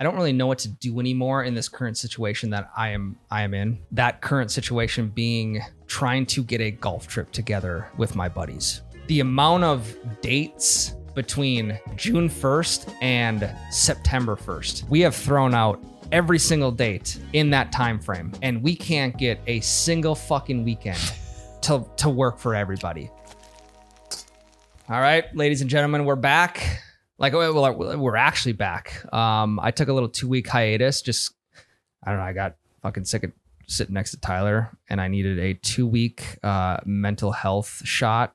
I don't really know what to do anymore in this current situation that I am in. That current situation being trying to get a golf trip together with my buddies. The amount of dates between June 1st and September 1st, we have thrown out every single date in that time frame, and we can't get a single fucking weekend to work for everybody. All right, ladies and gentlemen, we're back. We're actually back. I took a little 2-week hiatus. I don't know. I got fucking sick of sitting next to Tyler, and I needed a 2-week mental health shot.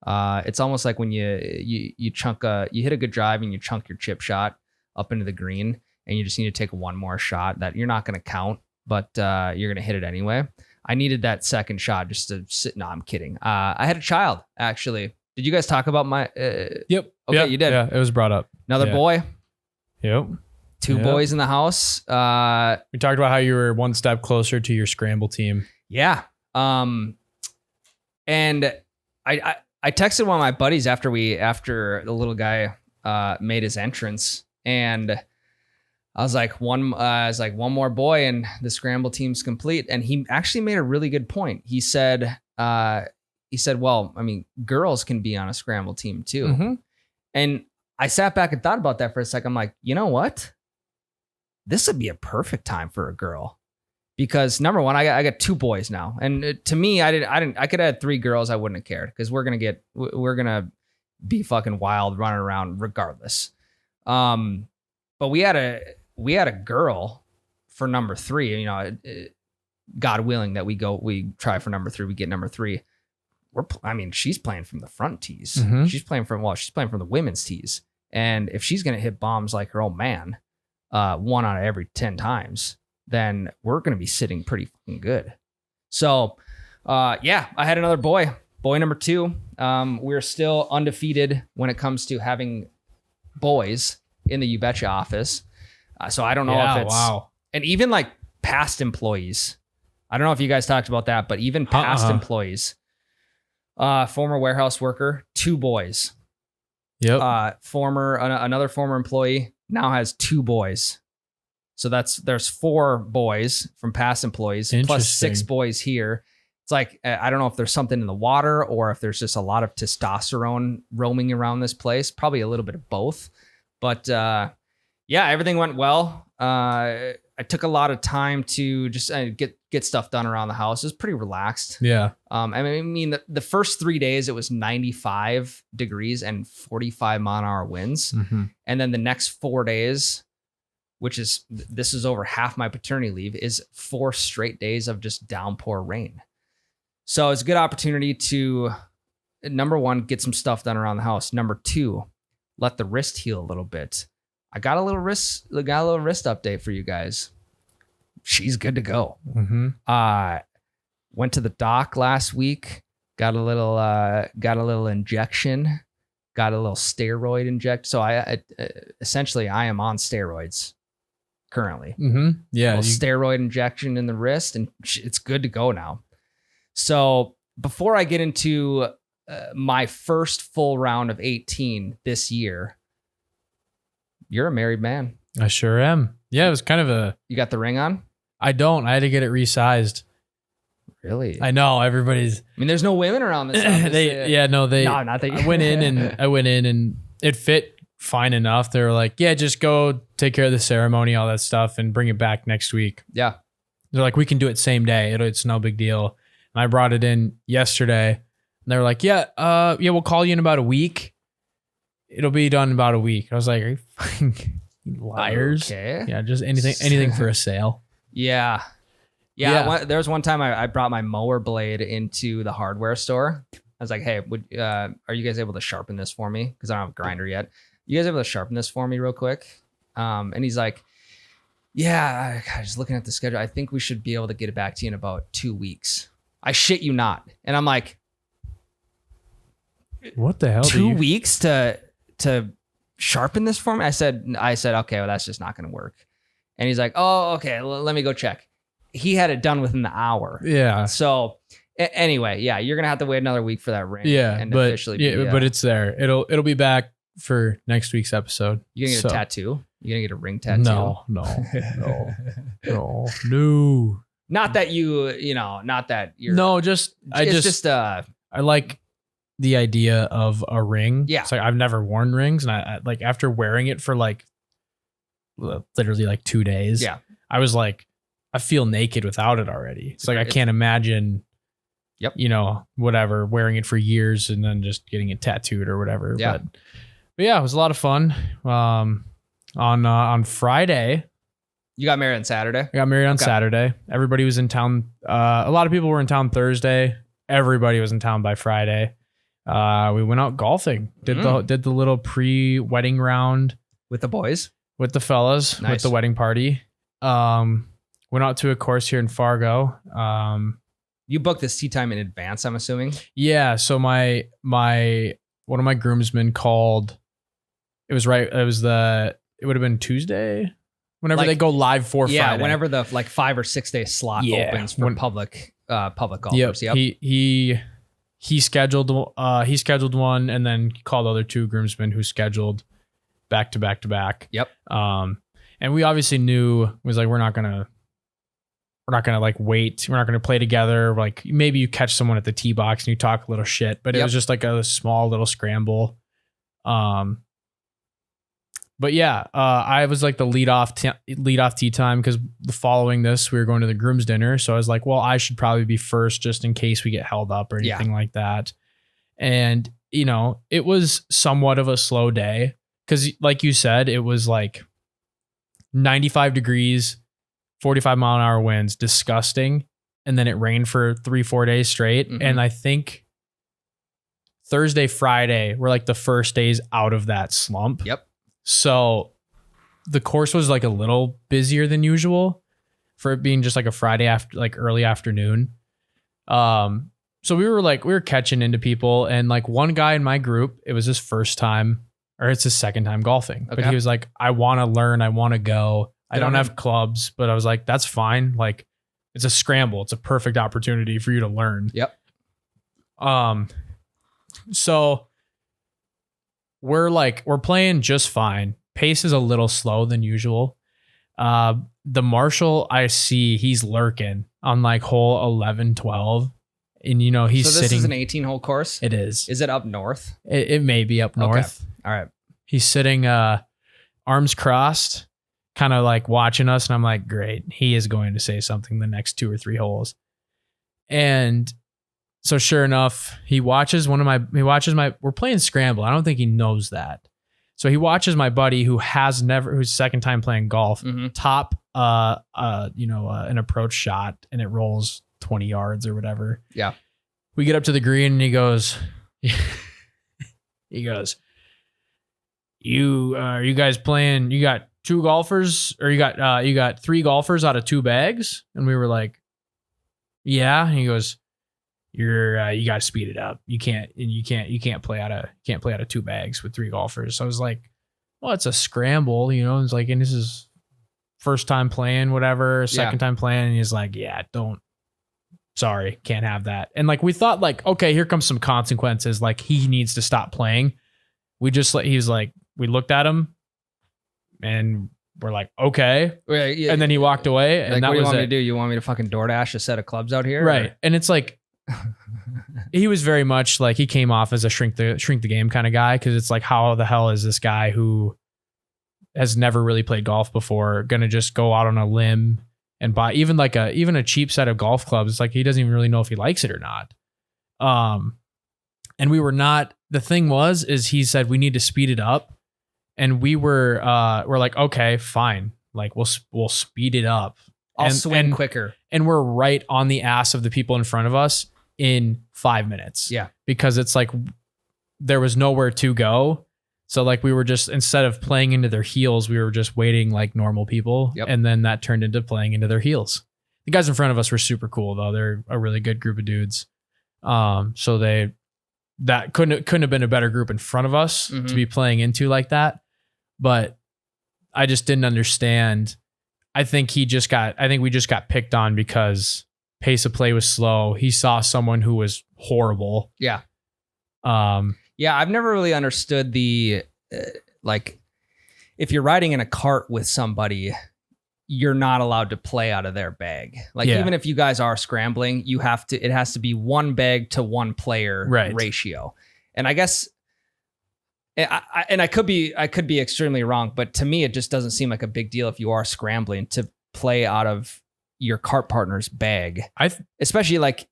It's almost like when you hit a good drive and you chunk your chip shot up into the green, and you just need to take one more shot that you're not going to count, but you're going to hit it anyway. I needed that second shot just to sit. No, I'm kidding. I had a child, actually. Did you guys talk about my... Yep. Okay, yep. You did. Yeah, it was brought up. Another boy. Yep. Two boys in the house. We talked about how you were one step closer to your scramble team. Yeah. And I texted one of my buddies after the little guy made his entrance, and I was like, one more boy and the scramble team's complete. And he actually made a really good point. He said, well, I mean, girls can be on a scramble team too. Mm-hmm. And I sat back and thought about that for a second. I'm like, you know what? This would be a perfect time for a girl, because number one, I got 2 boys now. And to me, I could have 3 girls. I wouldn't have cared, because we're going to be fucking wild running around regardless. But we had a girl for number 3, you know, God willing that we try for number 3, we get number 3. She's playing from the front tees. Mm-hmm. She's playing from the women's tees. And if she's going to hit bombs like her old man, 1 out of every 10 times, then we're going to be sitting pretty fucking good. So, I had another boy number 2. We're still undefeated when it comes to having boys in the You Betcha office. So I don't know if it's, wow. And even like past employees, I don't know if you guys talked about that, but even past employees, former warehouse worker, 2 boys. Yep. Another former employee now has 2 boys. So there's 4 boys from past employees plus 6 boys here. It's like, I don't know if there's something in the water or if there's just a lot of testosterone roaming around this place. Probably a little bit of both. But everything went well. I took a lot of time to just get stuff done around the house. It was pretty relaxed. Yeah. The first 3 days, it was 95 degrees and 45 mile an hour winds. Mm-hmm. And then the next 4 days, this is over half my paternity leave, is 4 straight days of just downpour rain. So it's a good opportunity to, number 1, get some stuff done around the house. Number 2, let the wrist heal a little bit. I got a little wrist update for you guys. She's good to go. Mm-hmm. Went to the doc last week. Got a little injection. Got a little steroid inject. So I essentially am on steroids currently. Mm-hmm. Yeah. Steroid injection in the wrist, and it's good to go now. So before I get into my first full round of 18 this year, you're a married man. I sure am. Yeah, it was kind of You got the ring on? I don't. I had to get it resized. Really? I know. Everybody's... there's no women around this. No, not that. I went in and it fit fine enough. They were like, yeah, just go take care of the ceremony, all that stuff, and bring it back next week. Yeah. They're like, we can do it same day. It's no big deal. And I brought it in yesterday, and they were like, yeah, we'll call you in about a week. It'll be done in about a week. I was like, are you fucking liars? Okay. Yeah, just anything for a sale. Yeah. There was one time I brought my mower blade into the hardware store. I was like, hey, are you guys able to sharpen this for me? Because I don't have a grinder yet. You guys able to sharpen this for me real quick? And he's like, yeah, I was looking at the schedule. I think we should be able to get it back to you in about 2 weeks. I shit you not. And I'm like, what the hell? 2 weeks to sharpen this for me? I said, okay, well, that's just not going to work. And he's like, oh, okay, let me go check. He had it done within the hour. Yeah. So anyway, yeah, you're going to have to wait another week for that ring. Yeah. And but officially but it's there. It'll be back for next week's episode. You gonna get a tattoo? You gonna get a ring tattoo? No. Not that not that you're. No, I like the idea of a ring. Yeah. It's like I've never worn rings, and I like after wearing it for like literally like 2 days. Yeah. I was like, I feel naked without it already. It's like I can't imagine. Yep. Whatever, wearing it for years and then just getting it tattooed or whatever. Yeah. But yeah, it was a lot of fun. On Friday. You got married on Saturday? I got married on Saturday. Everybody was in town. A lot of people were in town Thursday. Everybody was in town by Friday. We went out golfing. Did the little pre-wedding round with the boys, with the fellas, with the wedding party. Went out to a course here in Fargo. You booked this tee time in advance, I'm assuming. Yeah. So my one of my groomsmen called. It would have been Tuesday. Whenever they go live for Friday. Whenever the 5 or 6 day slot opens for public golfers. Yep. He scheduled one and then called other 2 groomsmen who scheduled back to back to back. Yep. And we obviously knew it was like we're not gonna like wait. We're not gonna play together. Like maybe you catch someone at the tee box and you talk a little shit, but it was just like a small little scramble. But yeah, I was like the lead off tee time because the following this we were going to the groom's dinner. So I was like, well, I should probably be first just in case we get held up or anything like that. And it was somewhat of a slow day because, like you said, it was like 95 degrees, 45-mile-an-hour winds, disgusting, and then it rained for 3-4 days straight. Mm-hmm. And I think Thursday, Friday were like the first days out of that slump. Yep. So the course was like a little busier than usual for it being just like a Friday after, like early afternoon. So we were catching into people, and like one guy in my group, it was his first time or it's his second time golfing, but he was like, I want to learn. I want to go. I don't have clubs, but I was like, that's fine. Like it's a scramble. It's a perfect opportunity for you to learn. Yep. So we're playing just fine. Pace is a little slow than usual. The Marshall I see, he's lurking on like hole 11, 12. And he's so this sitting. Is an 18-hole course? It is. Is it up north? It may be up north. All right. He's sitting arms crossed, kind of like watching us. And I'm like, great. He is going to say something the next 2 or 3 holes. And so sure enough, he watches we're playing scramble. I don't think he knows that. So he watches my buddy who's second time playing golf, top, an approach shot, and it rolls 20 yards or whatever. Yeah. We get up to the green and he goes, you guys playing, you got 2 golfers or you got 3 golfers out of 2 bags? And we were like, yeah. And he goes, you got to speed it up. You can't play out of 2 bags with 3 golfers. So I was like, well, it's a scramble, it's like, and this is first time playing, whatever, second time playing. And he's like, yeah, sorry, can't have that. And like, we thought like, okay, here comes some consequences. Like he needs to stop playing. We looked at him and we're like, okay. Yeah. And then he walked away. And like, that what do you was want it. me to do? You want me to fucking DoorDash a set of clubs out here? Right. Or? And it's like, he was very much like, he came off as a shrink the game kind of guy. Cause it's like, how the hell is this guy who has never really played golf before going to just go out on a limb and buy even a cheap set of golf clubs? It's like, he doesn't even really know if he likes it or not. And we were not, the thing is he said, we need to speed it up. And we're like, okay, fine. Like we'll speed it up. I'll swing quicker. And we're right on the ass of the people in front of us in 5 minutes. Yeah. Because it's like, there was nowhere to go. So like we were just, instead of playing into their heels, we were just waiting like normal people. Yep. And then that turned into playing into their heels. The guys in front of us were super cool though. They're a really good group of dudes. So that couldn't have been a better group in front of us to be playing into like that. But I just didn't understand. I think we just got picked on because pace of play was slow. He saw someone who was horrible. Yeah. Yeah. I've never really understood the like if you're riding in a cart with somebody, you're not allowed to play out of their bag. Like even if you guys are scrambling, it has to be one bag to one player ratio. And I guess, I could be extremely wrong, but to me, it just doesn't seem like a big deal if you are scrambling to play out of your cart partner's bag. Especially like,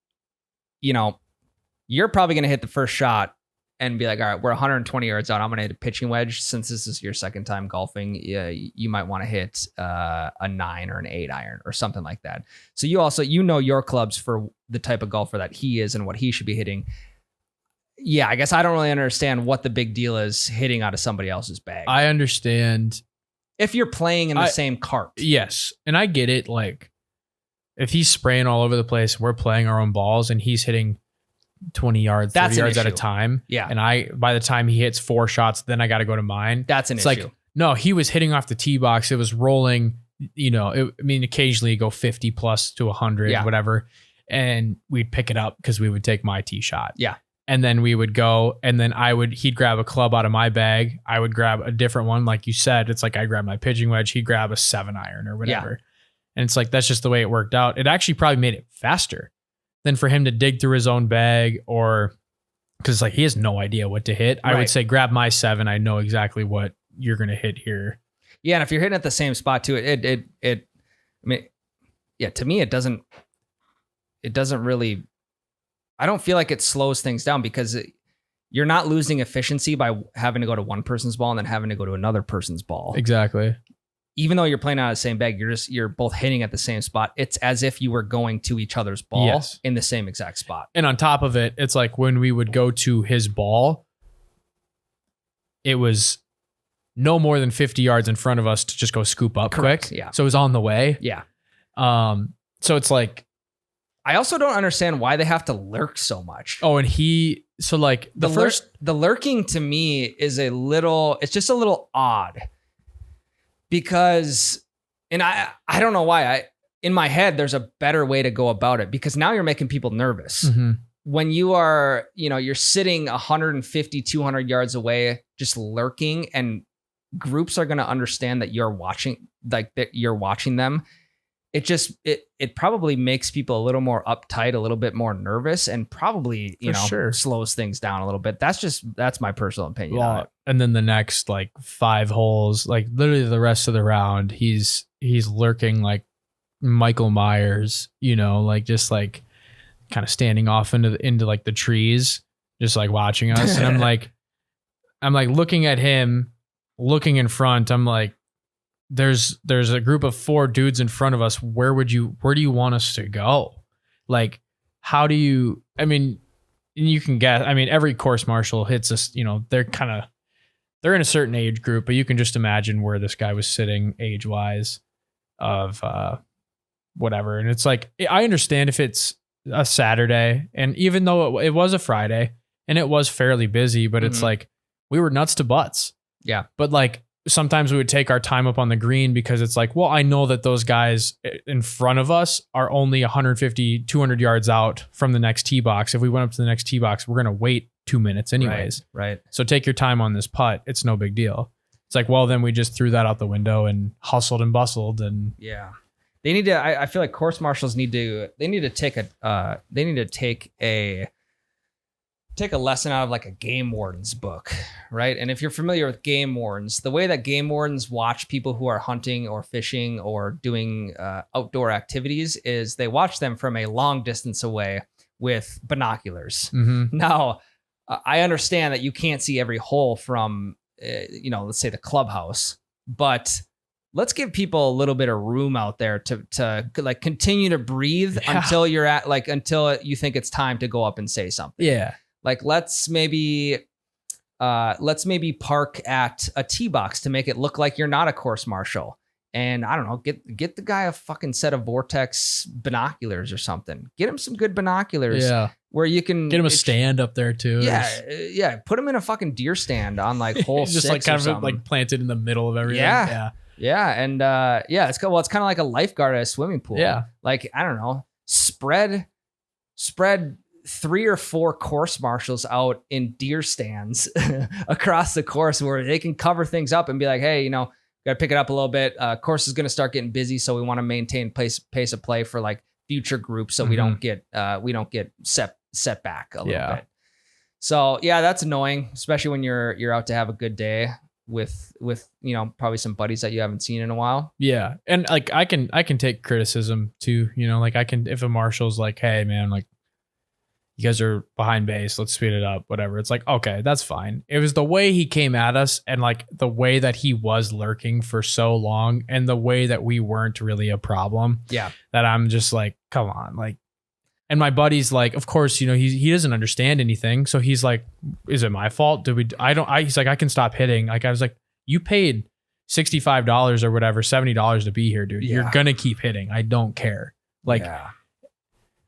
you're probably going to hit the first shot and be like, all right, we're 120 yards out. I'm going to hit a pitching wedge. Since this is your second time golfing, you might want to hit a 9 or an 8 iron or something like that. So you also, your clubs for the type of golfer that he is and what he should be hitting. Yeah, I guess I don't really understand what the big deal is hitting out of somebody else's bag. I understand. If you're playing in the same cart. Yes. And I get it. Like if he's spraying all over the place, we're playing our own balls and he's hitting 20 yards, 30 yards at a time. Yeah. And by the time he hits 4 shots, then I got to go to mine. That's an issue. Like, no, he was hitting off the tee box. It was rolling, occasionally go 50 plus to 100, whatever. And we'd pick it up because we would take my tee shot. Yeah. And then we would go and then he'd grab a club out of my bag. I would grab a different one. Like you said, it's like I grab my pitching wedge. He'd grab a 7 iron or whatever. Yeah. And it's like, that's just the way it worked out. It actually probably made it faster than for him to dig through his own bag or because like he has no idea what to hit. I would say grab my 7. I know exactly what you're going to hit here. Yeah. And if you're hitting at the same spot too, to me, it doesn't really, I don't feel like it slows things down because you're not losing efficiency by having to go to one person's ball and then having to go to another person's ball. Exactly. Even though you're playing out of the same bag, you're both hitting at the same spot. It's as if you were going to each other's ball in the same exact spot. And on top of it, it's like when we would go to his ball, it was no more than 50 yards in front of us to just go scoop up quick. Yeah. So it was on the way. Yeah. So it's like, I also don't understand why they have to lurk so much. Oh, and the lurking to me is it's just a little odd because, and I don't know why in my head, there's a better way to go about it because now you're making people nervous. Mm-hmm. When you are, you're sitting 150, 200 yards away, just lurking and groups are going to understand that you're watching, like that you're watching them. It probably makes people a little more uptight, a little bit more nervous, and probably slows things down a little bit. That's my personal opinion. Well, and then the next like 5 holes, like literally the rest of the round, he's lurking like Michael Myers, like just like kind of standing off into like the trees, just like watching us. And I'm like looking at him, looking in front. I'm like, there's a group of 4 dudes in front of us. Where do you want us to go? Like, how do you, you can guess, every course marshal hits us, they're in a certain age group, but you can just imagine where this guy was sitting age wise of, whatever. And it's like, I understand if it's a Saturday and even though it was a Friday and it was fairly busy, but it's like, we were nuts to butts. Yeah. But like, sometimes we would take our time up on the green because it's like, well, I know that those guys in front of us are only 150, 200 yards out from the next tee box. If we went up to the next tee box, we're going to wait 2 minutes anyways. Right. So take your time on this putt. It's no big deal. It's like, well, then we just threw that out the window and hustled and bustled. And yeah, they need to, I feel like course marshals need to take a lesson out of like a game warden's book, right? And if you're familiar with game wardens, the way that game wardens watch people who are hunting or fishing or doing outdoor activities is they watch them from a long distance away with binoculars. Mm-hmm. Now, I understand that you can't see every hole from, let's say the clubhouse, but let's give people a little bit of room out there to like continue to breathe until you're until you think it's time to go up and say something. Yeah. Like let's maybe park at a tee box to make it look like you're not a course marshal. And I don't know, get the guy a fucking set of Vortex binoculars or something. Get him some good binoculars. Yeah. Where you can get him a stand up there too. Yeah. Put him in a fucking deer stand on like hole just 6 like kind or of something. like planted in the middle of everything. Yeah. And it's kind of like a lifeguard at a swimming pool. Yeah. Like, I don't know, spread 3 or 4 course marshals out in deer stands across the course where they can cover things up and be like, hey, got to pick it up a little bit. Course is going to start getting busy. So we want to maintain pace of play for like future groups. So we don't get set back a little bit. So yeah, that's annoying, especially when you're out to have a good day with probably some buddies that you haven't seen in a while. Yeah. And like I can take criticism too, like I can, if a marshal's like, hey man, like you guys are behind base, let's speed it up, whatever. It's like, okay, that's fine. It was the way he came at us and like the way that he was lurking for so long and the way that we weren't really a problem. Yeah. That I'm just like, come on, like. And my buddy's like, of course, he doesn't understand anything. So he's like, is it my fault? He's like, I can stop hitting. Like, I was like, you paid $65 or whatever, $70 to be here, dude. Yeah. You're going to keep hitting. I don't care. Like,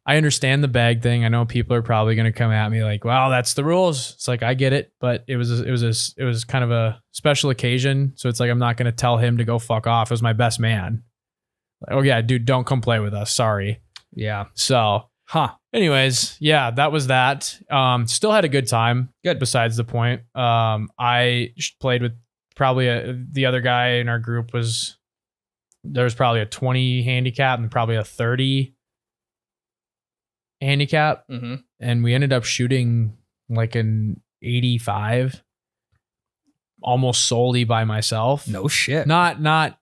I understand the bag thing. I know people are probably going to come at me like, well, that's the rules. It's like, I get it. But it was kind of a special occasion. So it's like, I'm not going to tell him to go fuck off. It was my best man. Like, oh yeah, dude, don't come play with us. Sorry. Yeah. So, anyways, yeah, that was that. Still had a good time. Good. Besides the point. I played with probably the other guy in our group there was probably a 20 handicap and probably a 30 handicap. Mm-hmm. And we ended up shooting like an 85 almost solely by myself. No shit. Not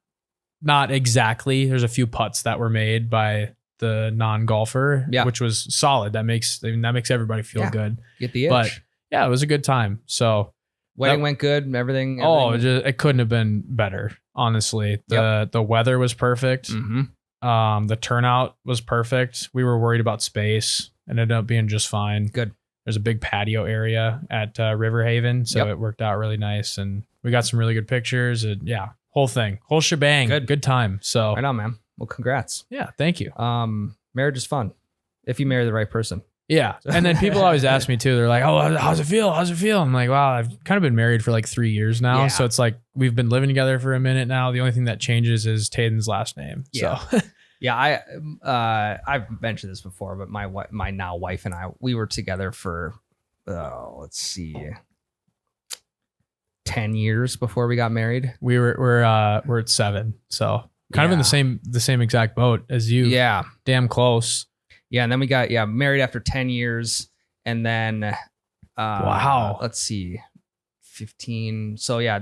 exactly. There's a few putts that were made by the non-golfer, which was solid. That makes everybody feel good. Get the itch. But yeah, it was a good time. So wedding went good. Everything. It couldn't have been better. Honestly, the weather was perfect. Mm-hmm. The turnout was perfect. We were worried about space. It ended up being just fine. Good. There's a big patio area at River Haven, so it worked out really nice, and we got some really good pictures. And whole shebang. Good time. So right on, man. Well, congrats. Yeah, thank you. Marriage is fun if you marry the right person. Yeah. And then people always ask me too. They're like, oh, how's it feel? How's it feel? I'm like, wow, I've kind of been married for like 3 years now. Yeah. So it's like, we've been living together for a minute now. The only thing that changes is Tayden's last name. Yeah. So yeah. I've mentioned this before, but my now wife and I, we were together for, let's see, 10 years before we got married. We're at 7. So kind of in the same exact boat as you. Yeah. Damn close. Yeah. And then we got, married after 10 years. And then, wow. Let's see, 15. So yeah,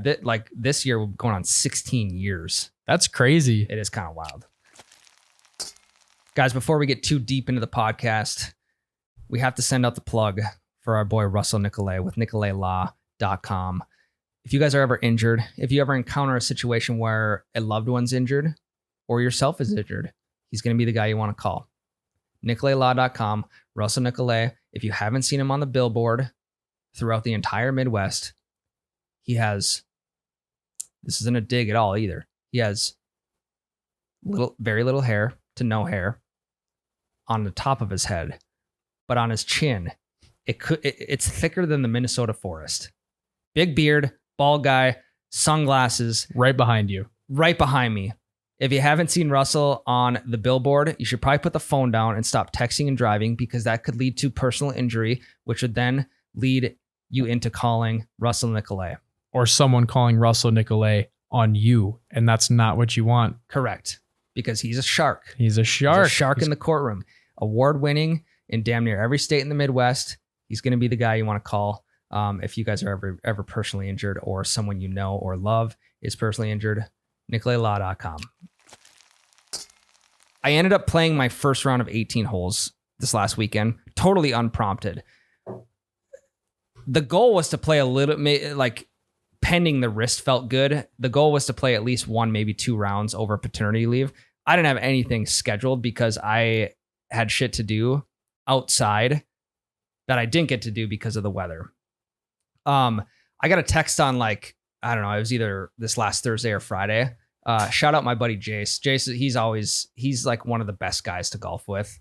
this year we're going on 16 years. That's crazy. It is kind of wild. Guys, before we get too deep into the podcast, we have to send out the plug for our boy Russell Nicolay with NicolayLaw.com. If you guys are ever injured, if you ever encounter a situation where a loved one's injured or yourself is injured, he's going to be the guy you want to call. NicolayLaw.com, Russell Nicolay. If you haven't seen him on the billboard throughout the entire Midwest, he has, this isn't a dig at all either. He has very little hair to no hair on the top of his head, but on his chin, it's thicker than the Minnesota forest. Big beard, bald guy, sunglasses. Right behind you. Right behind me. If you haven't seen Russell on the billboard, you should probably put the phone down and stop texting and driving, because that could lead to personal injury, which would then lead you into calling Russell Nicolay. Or someone calling Russell Nicolay on you, and that's not what you want. Correct. Because he's a shark. He's a shark. He's a shark in the courtroom. Award-winning in damn near every state in the Midwest. He's going to be the guy you want to call if you guys are ever personally injured, or someone you know or love is personally injured. NicolayLaw.com. I ended up playing my first round of 18 holes this last weekend, totally unprompted. The goal was to play a little, like, pending the wrist felt good. The goal was to play at least 1, maybe 2 rounds over paternity leave. I didn't have anything scheduled because I had shit to do outside that I didn't get to do because of the weather. I got a text on, like, I don't know, it was either this last Thursday or Friday. Shout out my buddy Jace. Jace, he's like one of the best guys to golf with.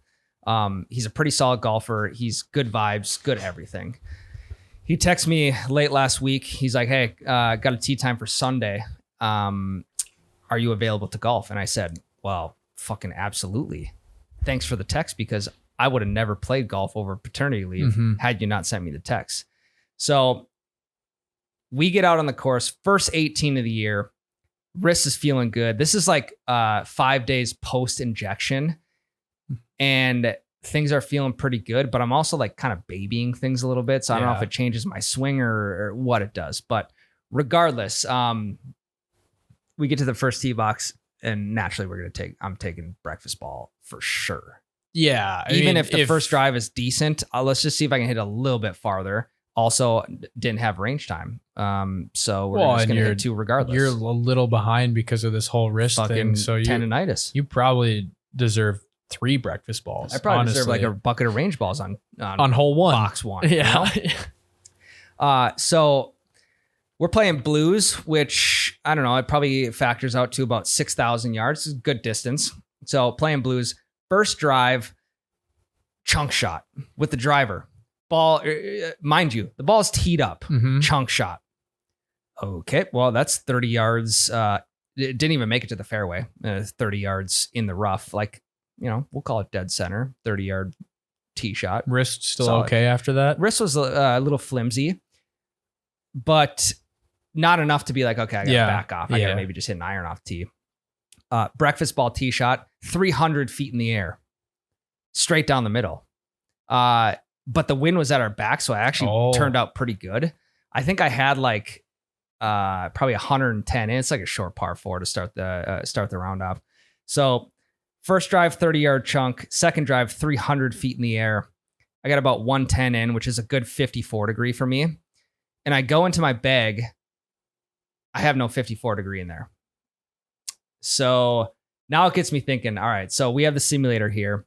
He's a pretty solid golfer. He's good vibes, good everything. He texted me late last week. He's like, hey, got a tee time for Sunday. Are you available to golf? And I said, well, fucking absolutely. Thanks for the text, because I would have never played golf over paternity leave had you not sent me the text. So we get out on the course, first 18 of the year. Wrist is feeling good. This is like 5 days post injection, and things are feeling pretty good, but I'm also like kind of babying things a little bit. So I don't know if it changes my swing or what it does, but regardless, we get to the first tee box, and naturally I'm taking breakfast ball for sure. Yeah. Even if the first drive is decent, let's just see if I can hit a little bit farther. Also didn't have range time. So we're just going to hit 2 regardless. You're a little behind because of this whole wrist thing. So tendonitis. You probably deserve 3 breakfast balls. I probably deserve like a bucket of range balls on hole 1. Box 1. Yeah. You know? So we're playing blues, which I don't know, it probably factors out to about 6,000 yards. It's a good distance. So playing blues, first drive, chunk shot with the driver. Ball, mind you, the ball is teed up, chunk shot. Okay, well, that's 30 yards. It didn't even make it to the fairway. 30 yards in the rough. Like, we'll call it dead center, 30-yard tee shot. Wrist still solid. Okay after that? Wrist was a little flimsy, but not enough to be like, okay, I got to back off. I got to maybe just hit an iron off tee. Breakfast ball tee shot, 300 feet in the air, straight down the middle. But the wind was at our back, so I actually turned out pretty good. I think I had like probably 110. And it's like a short par 4 to start the round off. So first drive, 30-yard chunk. Second drive, 300 feet in the air. I got about 110 in, which is a good 54 degree for me. And I go into my bag. I have no 54 degree in there. So now it gets me thinking, all right, so we have the simulator here,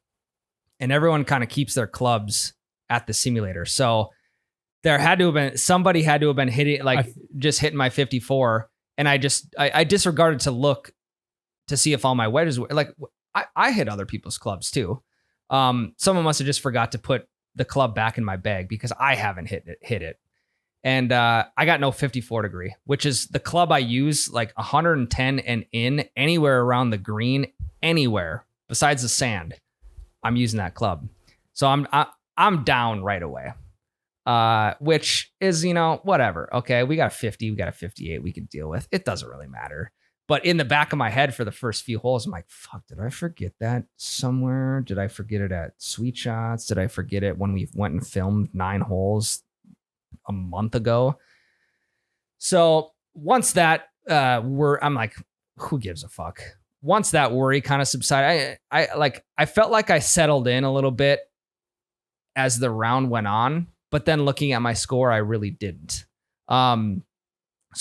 and everyone kind of keeps their clubs at the simulator. So somebody had to have been hitting, just hitting my 54. And I disregarded to look to see if all my wedges were like, I hit other people's clubs too. Someone must've just forgot to put the club back in my bag because I haven't hit it. And I got no 54 degree, which is the club I use, like 110 and in anywhere around the green, anywhere besides the sand. I'm using that club. So I'm down right away, which is, whatever. Okay, we got a 50, we got a 58 we can deal with. It doesn't really matter. But in the back of my head for the first few holes, I'm like, fuck, did I forget that somewhere? Did I forget it at Sweet Shots? Did I forget it when we went and filmed 9 holes a month ago? So once that I'm like, who gives a fuck? Once that worry kind of subsided, I felt like I settled in a little bit as the round went on, but then looking at my score, I really didn't. So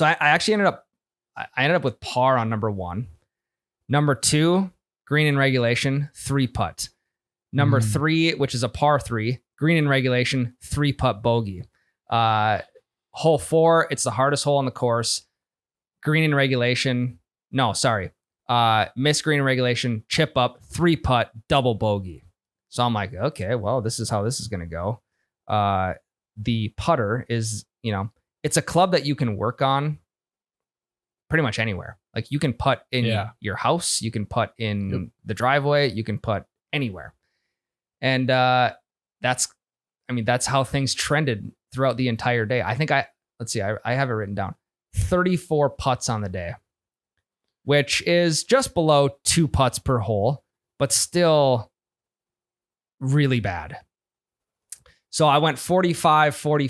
I actually ended up with par on number 1. Number 2, green in regulation, 3-putt. Number 3, which is a par 3, green in regulation, 3-putt bogey. Hole 4, it's the hardest hole on the course. Green in regulation. No, sorry. Miss green in regulation, chip up, 3-putt, double bogey. So I'm like, okay, well, this is how this is going to go. The putter is, it's a club that you can work on pretty much anywhere. Like you can putt in your house, you can putt in the driveway, you can putt anywhere. And that's how things trended throughout the entire day. I think I have it written down. 34 putts on the day, which is just below 2 putts per hole, but still really bad. So I went 45 for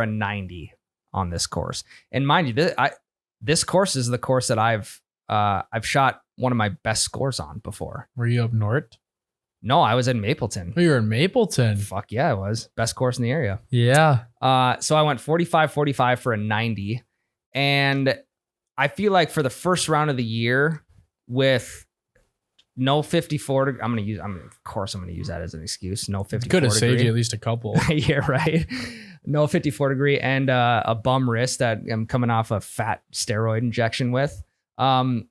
a 90 on this course. And mind you, this course is the course that I've shot one of my best scores on before. Were you up north? No, I was in Mapleton. Oh, you were in Mapleton. Fuck yeah, I was. Best course in the area. Yeah. So I went 45 for a 90. And I feel like for the first round of the year with no 54, of course I'm going to use that as an excuse. No 54 could have saved you at least a couple. Yeah, right. No 54 degree and a bum wrist that I'm coming off a fat steroid injection with. I'm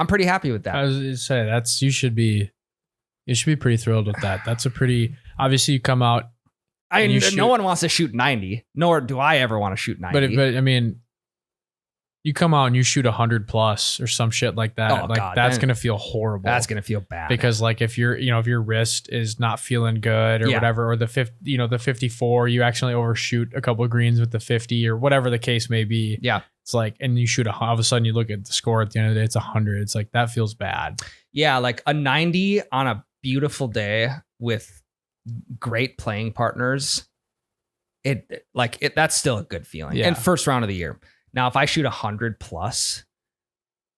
pretty happy with that. I was going to say you should be pretty thrilled with that. That's a pretty, obviously you come out. No one wants to shoot 90, nor do I ever want to shoot 90. But I mean, You come out and you shoot 100+ or some shit like that. Oh, like God, that's then going to feel horrible. That's going to feel bad. Because like if you're, if your wrist is not feeling good or Yeah. whatever, or the 54, you actually overshoot a couple of greens with the 50 or whatever the case may be. Yeah. It's like, and you shoot all of a sudden you look at the score at the end of the day, it's 100. It's like, that feels bad. Yeah. Like a 90 on a beautiful day with great playing partners. That's still a good feeling. Yeah. And first round of the year. Now, if I shoot 100+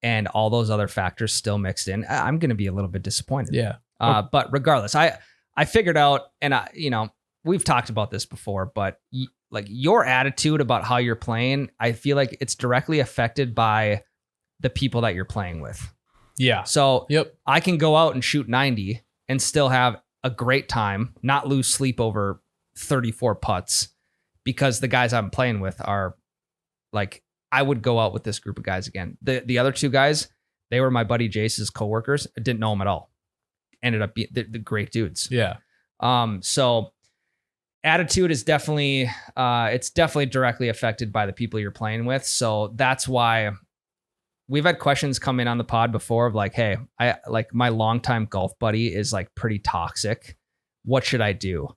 and all those other factors still mixed in, I'm going to be a little bit disappointed. Yeah. But regardless, I figured out, and we've talked about this before, but like your attitude about how you're playing, I feel like it's directly affected by the people that you're playing with. Yeah. So Yep. I can go out and shoot 90 and still have a great time, not lose sleep over 34 putts, because the guys I'm playing with are like, I would go out with this group of guys again. The other two guys, they were my buddy Jace's coworkers. I didn't know them at all. Ended up being the great dudes. Yeah. So attitude is definitely, it's definitely directly affected by the people you're playing with. So that's why we've had questions come in on the pod before of like, hey, I like my longtime golf buddy is like pretty toxic. What should I do?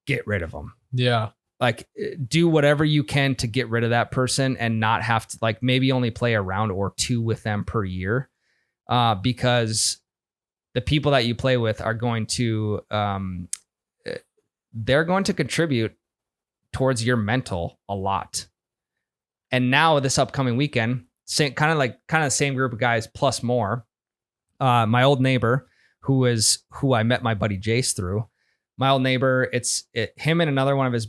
Get rid of them. Yeah. Like do whatever you can to get rid of that person and not have to, like, maybe only play a round or two with them per year. Because the people that you play with are going to, they're going to contribute towards your mental a lot. And now this upcoming weekend, kind of the same group of guys plus more. My old neighbor, who I met my buddy Jace through. My old neighbor, him and another one of his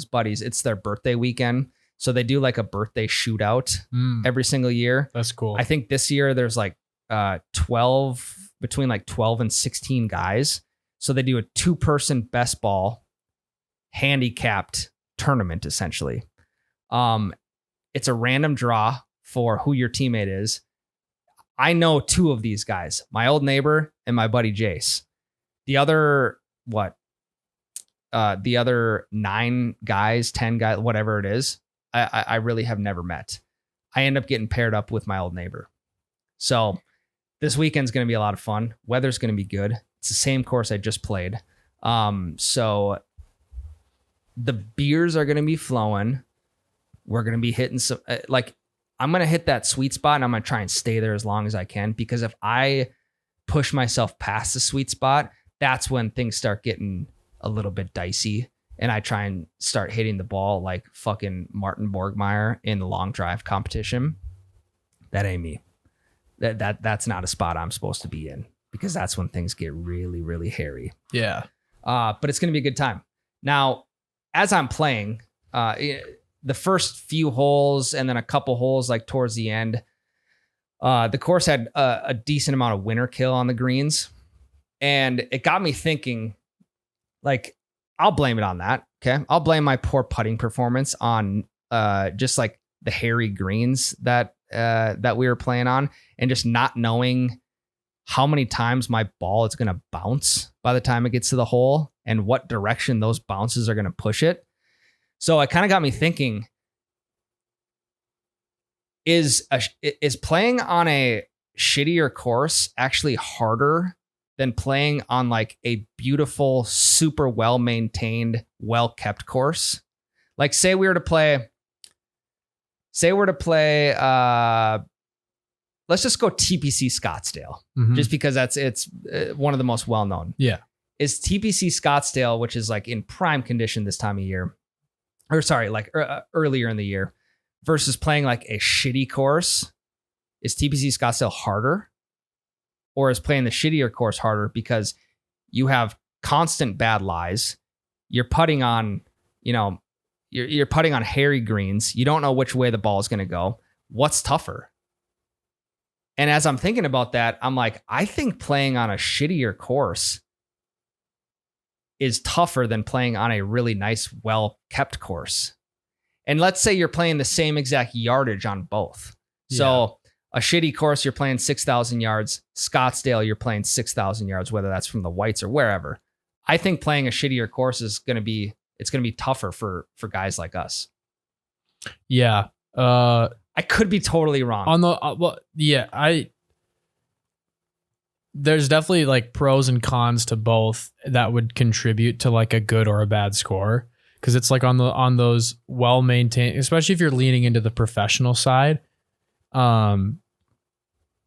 buddies. It's their birthday weekend, so they do like a birthday shootout every single year. That's cool. I think this year there's like 12 and 16 guys. So they do a 2-person best ball handicapped tournament essentially. It's a random draw for who your teammate is. I know 2 of these guys, my old neighbor and my buddy Jace. The other 9 guys, 10 guys, whatever it is, I really have never met. I end up getting paired up with my old neighbor. So this weekend's going to be a lot of fun. Weather's going to be good. It's the same course I just played. So the beers are going to be flowing. We're going to be hitting some, I'm going to hit that sweet spot and I'm going to try and stay there as long as I can, because if I push myself past the sweet spot, that's when things start getting a little bit dicey. And I try and start hitting the ball like fucking Martin Borgmeyer in the long drive competition. That ain't me. That's not a spot I'm supposed to be in, because that's when things get really, really hairy. Yeah. But it's going to be a good time. Now, as I'm playing, the first few holes and then a couple holes like towards the end, the course had a decent amount of winter kill on the greens. And it got me thinking, like, I'll blame it on that. Okay. I'll blame my poor putting performance on just like the hairy greens that we were playing on, and just not knowing how many times my ball is going to bounce by the time it gets to the hole and what direction those bounces are going to push it. So it kind of got me thinking, is playing on a shittier course actually harder than playing on like a beautiful, super well-maintained, well-kept course? Like say we were to play, let's just go TPC Scottsdale, just because it's one of the most well-known. Yeah. Is TPC Scottsdale, which is like in prime condition this time of year, or sorry, like earlier in the year, versus playing like a shitty course, is TPC Scottsdale harder? Or is playing the shittier course harder because you have constant bad lies? You're putting on, you're putting on hairy greens. You don't know which way the ball is going to go. What's tougher? And as I'm thinking about that, I'm like, I think playing on a shittier course is tougher than playing on a really nice, well-kept course. And let's say you're playing the same exact yardage on both. Yeah. So a shitty course, you're playing 6,000 yards. Scottsdale, you're playing 6,000 yards, whether that's from the whites or wherever. I think playing a shittier course is going to be tougher for guys like us. Yeah. I could be totally wrong. On the well, yeah, there's definitely like pros and cons to both that would contribute to like a good or a bad score, because it's like on those well maintained, especially if you're leaning into the professional side,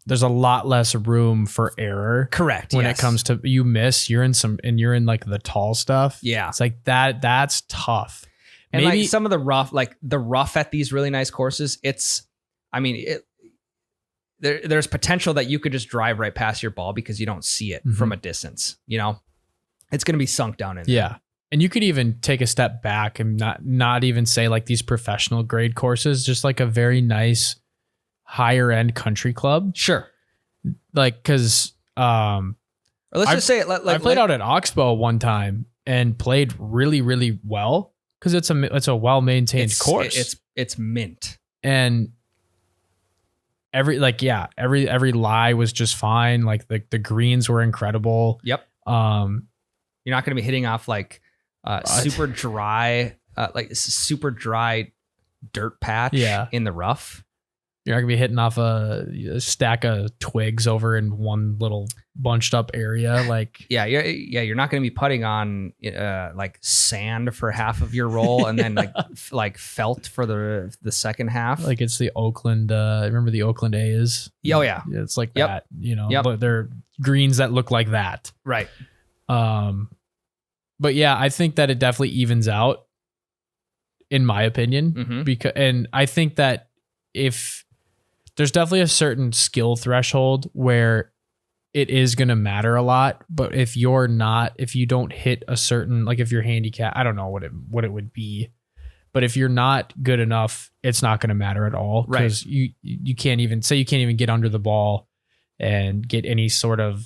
there's a lot less room for error. Correct. When it comes to you're in like the tall stuff. Yeah. It's like that's tough. And Maybe like some of the rough at these really nice courses, there's potential that you could just drive right past your ball because you don't see it from a distance. You know, it's going to be sunk down in there. Yeah. And you could even take a step back and not even say like these professional grade courses, just like a very nice higher end country club. Sure. Like, cause, or let's just say it. I played out at Oxbow one time and played really, really well, because it's a well maintained course. It's mint. And every lie was just fine. Like the greens were incredible. Yep. You're not going to be hitting off like super dry dirt patch in the rough. You're not gonna be hitting off a stack of twigs over in one little bunched up area. Like you're not gonna be putting on like sand for half of your roll and then like felt for the second half. Like it's the Oakland. Remember the Oakland A's? Oh yeah, it's like that. You know, but they're greens that look like that. Right. But yeah, I think that it definitely evens out, in my opinion, and I think that if there's definitely a certain skill threshold where it is going to matter a lot, but if you don't hit a certain, like if your handicap, I don't know what it would be, but if you're not good enough, it's not going to matter at all, because you can't even get under the ball and get any sort of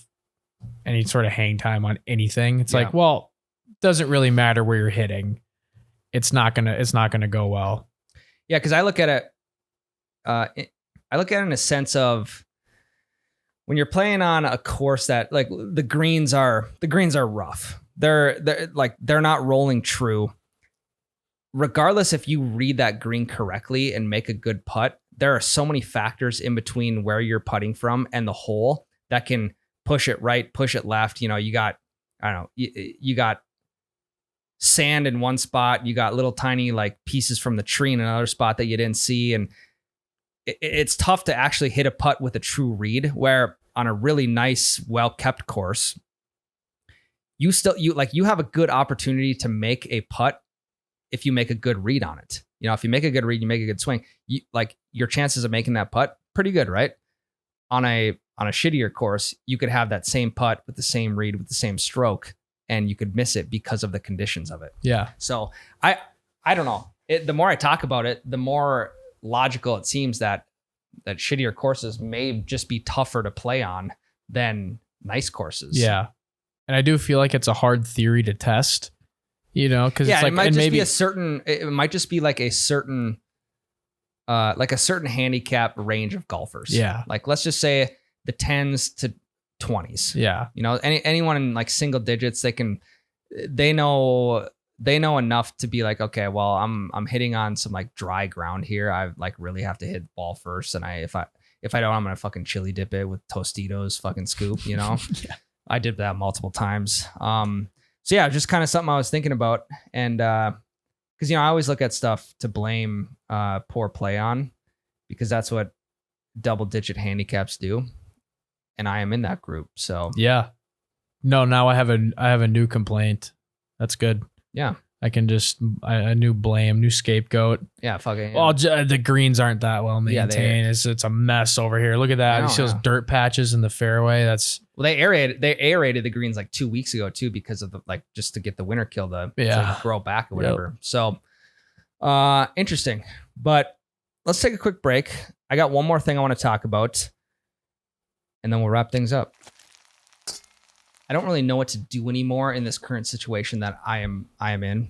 hang time on anything. It's like, well, doesn't really matter where you're hitting. It's not gonna go well. Yeah, because I look at it. I look at it in a sense of when you're playing on a course that like the greens are rough. They're not rolling true. Regardless if you read that green correctly and make a good putt, there are so many factors in between where you're putting from and the hole that can push it right, push it left. You know, you got sand in one spot, you got little tiny like pieces from the tree in another spot that you didn't see, and it's tough to actually hit a putt with a true read, where on a really nice, well-kept course, you have a good opportunity to make a putt if you make a good read on it. You know, if you make a good read, you make a good swing, your chances of making that putt pretty good, right? On a shittier course, you could have that same putt with the same read with the same stroke, and you could miss it because of the conditions of it. Yeah. So I don't know. The more I talk about it, the more logical it seems that shittier courses may just be tougher to play on than nice courses. Yeah. And I do feel like it's a hard theory to test, you know, because it's like, it might just be like a certain handicap range of golfers. Yeah. Like, let's just say the 10s to 20s. Yeah. You know, anyone in like single digits, they know enough to be like, okay, well, I'm hitting on some like dry ground here. I like really have to hit the ball first. And if I don't, I'm going to fucking chili dip it with Tostitos fucking scoop, you know? Yeah. I did that multiple times. So yeah, just kind of something I was thinking about. And, cause you know, I always look at stuff to blame, poor play on, because that's what double digit handicaps do. And I am in that group. So yeah, no, now I have a new complaint. That's good. Yeah. I can just a new scapegoat. Yeah, fuck it. Yeah. Well, the greens aren't that well maintained. Yeah, it's a mess over here. Look at that. You see those dirt patches in the fairway? They aerated the greens like 2 weeks ago too, because of just to get the winter kill to grow back or whatever. Yep. So interesting. But let's take a quick break. I got one more thing I want to talk about, and then we'll wrap things up. I don't really know what to do anymore in this current situation that I am in.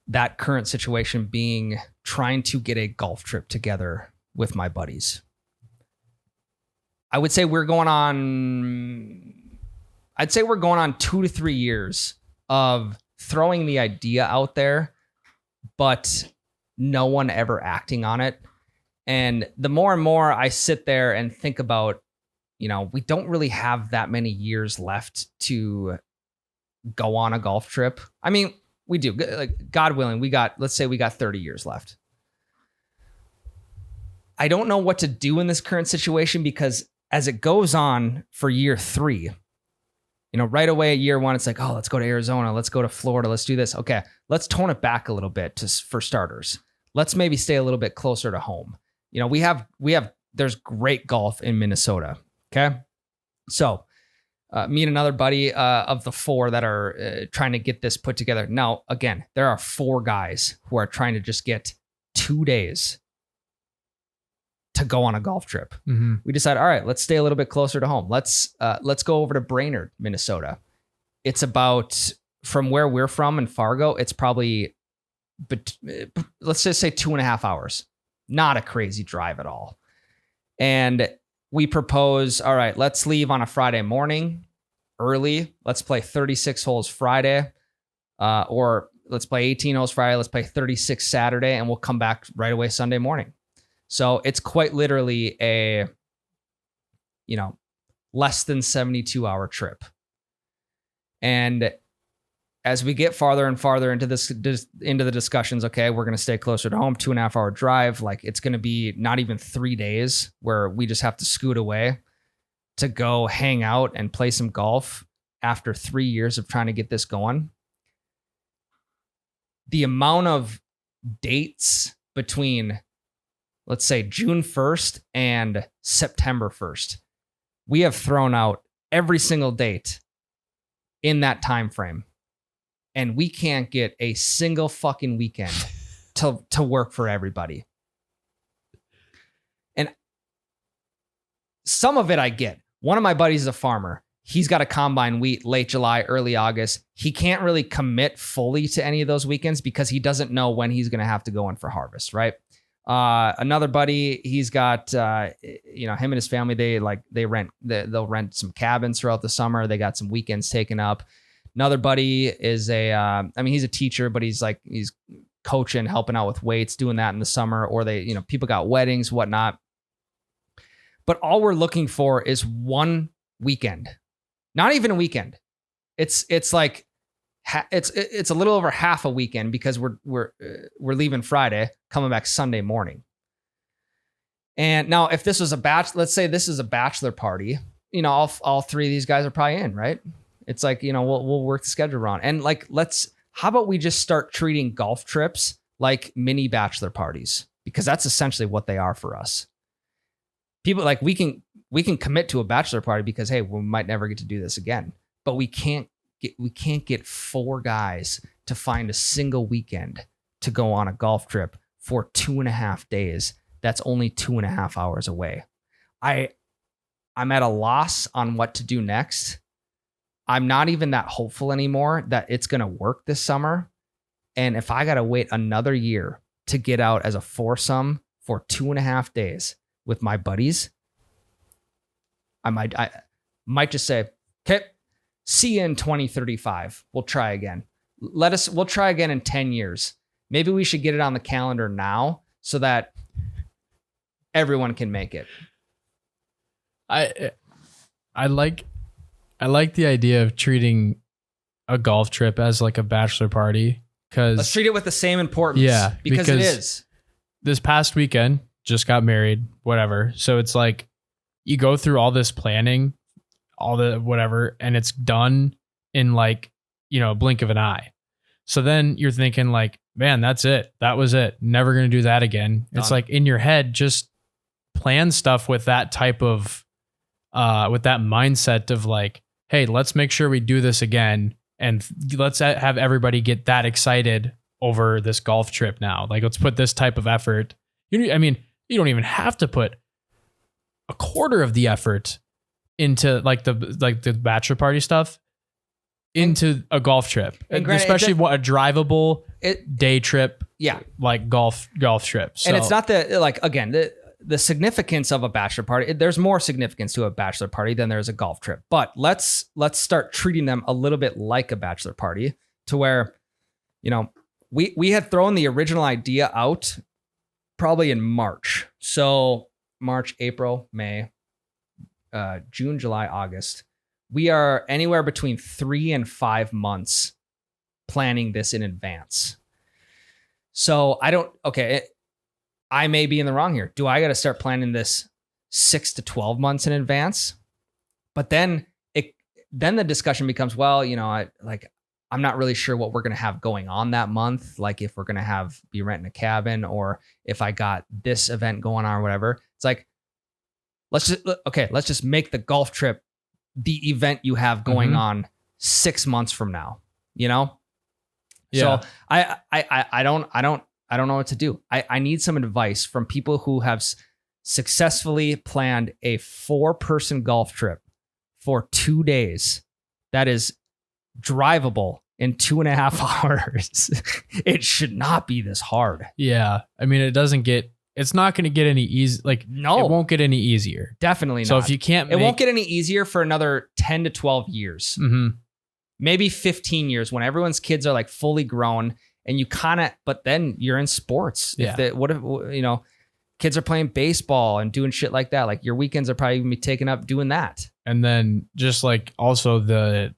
That current situation being trying to get a golf trip together with my buddies. I would say we're going on 2 to 3 years of throwing the idea out there, but no one ever acting on it. And the more and more I sit there and think about, we don't really have that many years left to go on a golf trip. I mean, we do, like, God willing, let's say we got 30 years left. I don't know what to do in this current situation, because as it goes on for year 3, right away at year 1, it's like, oh, let's go to Arizona. Let's go to Florida. Let's do this. Okay, let's tone it back a little bit for starters. Let's maybe stay a little bit closer to home. There's great golf in Minnesota. Okay. So me and another buddy of the 4 that are trying to get this put together. Now, again, there are 4 guys who are trying to just get 2 days to go on a golf trip. Mm-hmm. We decided, all right, let's stay a little bit closer to home. Let's go over to Brainerd, Minnesota. It's about, from where we're from in Fargo, it's probably, let's just say 2.5 hours. Not a crazy drive at all. And we propose, all right, let's leave on a Friday morning early. Let's play 36 holes Friday, or let's play 18 holes Friday. Let's play 36 Saturday, and we'll come back right away Sunday morning. So it's quite literally a, less than 72-hour trip. And as we get farther and farther into the discussions, okay, we're going to stay closer to home, 2.5-hour drive. Like, it's going to be not even 3 days where we just have to scoot away to go hang out and play some golf after 3 years of trying to get this going. The amount of dates between, let's say, June 1st and September 1st, we have thrown out every single date in that time frame. And we can't get a single fucking weekend to work for everybody. And some of it I get. One of my buddies is a farmer. He's got a combine wheat late July, early August. He can't really commit fully to any of those weekends because he doesn't know when he's going to have to go in for harvest, right? Another buddy, he's got, him and his family, they'll rent some cabins throughout the summer. They got some weekends taken up. Another buddy is he's a teacher, but he's coaching, helping out with weights, doing that in the summer, or people got weddings, whatnot. But all we're looking for is one weekend, not even a weekend. It's like, it's a little over half a weekend, because we're leaving Friday, coming back Sunday morning. And now, if this was let's say this is a bachelor party, all 3 of these guys are probably in, right? It's like, we'll work the schedule around. And like, how about we just start treating golf trips like mini bachelor parties? Because that's essentially what they are for us. People, like, we can commit to a bachelor party because, hey, we might never get to do this again. But we can't get 4 guys to find a single weekend to go on a golf trip for 2.5 days. That's only 2.5 hours away. I'm at a loss on what to do next. I'm not even that hopeful anymore that it's going to work this summer. And if I got to wait another year to get out as a foursome for 2.5 days with my buddies, I might just say, okay, see you in 2035. We'll try again. We'll try again in 10 years. Maybe we should get it on the calendar now so that everyone can make it. I like the idea of treating a golf trip as like a bachelor party, because let's treat it with the same importance. Yeah, because it is. This past weekend, just got married, whatever. So it's like you go through all this planning, all the whatever, and it's done in like, a blink of an eye. So then you're thinking like, man, that's it. That was it. Never going to do that again. Done. It's like in your head, just plan stuff with that type of, with that mindset of like, hey, let's make sure we do this again. And let's have everybody get that excited over this golf trip now. Like, let's put this type of effort. You don't even have to put a quarter of the effort into like the bachelor party stuff into a golf trip, especially a drivable day trip. Yeah. Like golf trip. So, and it's not the significance of a bachelor party. There's more significance to a bachelor party than there's a golf trip. But let's start treating them a little bit like a bachelor party, to where, we had thrown the original idea out probably in March. So March, April, May, June, July, August. We are anywhere between 3 and 5 months planning this in advance. So I may be in the wrong here. Do I got to start planning this 6 to 12 months in advance? But then the discussion becomes, well, I'm not really sure what we're going to have going on that month. Like if we're going to be renting a cabin, or if I got this event going on or whatever. It's like, let's just make the golf trip the event you have going on 6 months from now, Yeah. So I don't know what to do. I need some advice from people who have successfully planned a 4-person golf trip for 2 days that is drivable in 2.5 hours. It should not be this hard. Yeah. I mean, it's not going to get any easy. Like, no, it won't get any easier. Definitely not. So if you can't, it won't get any easier for another 10 to 12 years, maybe 15 years when everyone's kids are like fully grown and you but then you're in sports. Yeah. If kids are playing baseball and doing shit like that, like your weekends are probably gonna be taken up doing that. And then just like also the